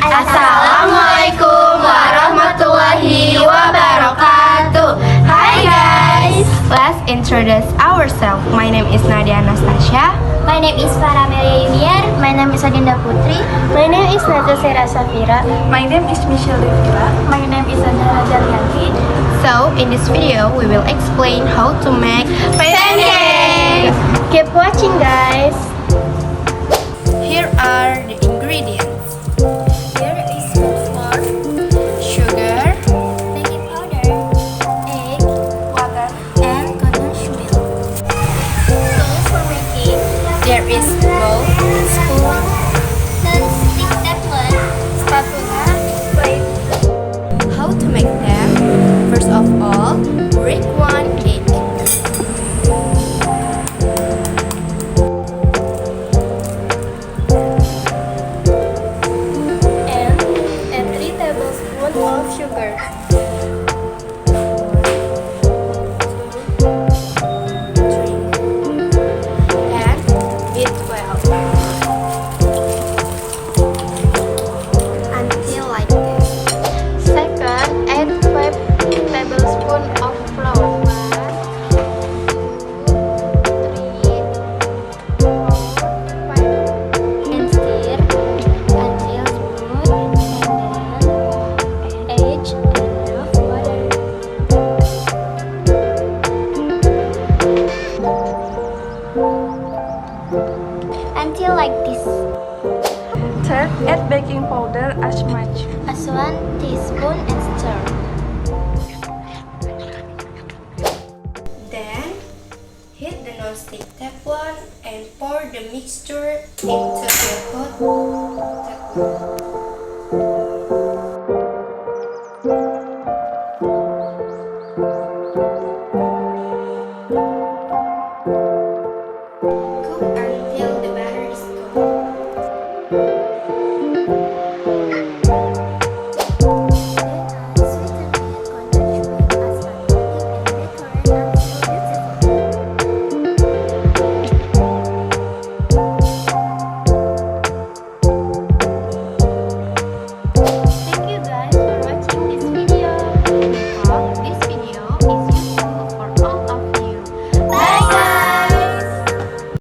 Assalamualaikum warahmatullahi wabarakatuh. Hi guys. Let's introduce ourselves. My name is Nadia Anastasia. My name is Farah Melia Yuniar. My name is Adinda Putri. My name is Najasera Safira. My name is Michelle Devira. My name is Andara Jalianti. So, in this video, we will explain how to make Pancake. Keep watching guys. Here are the ingredients. Here is food flour, Sugar, baking powder, egg, water, and condensed milk. Tools for making: there is bowl, spoon, non-stick teflon, spatula, plate. How to make them? First of all, break one egg. And add 3 tablespoons of sugar. And beat well until like this. Second, add 5 tablespoons of flour. 1, 2, 3, 4, 5. and stir until smooth, and then add enough water. Until like this. Third, add baking powder as much. As 1 teaspoon and stir. Then, heat the non-stick teflon and pour the mixture into the hot teflon. Cook until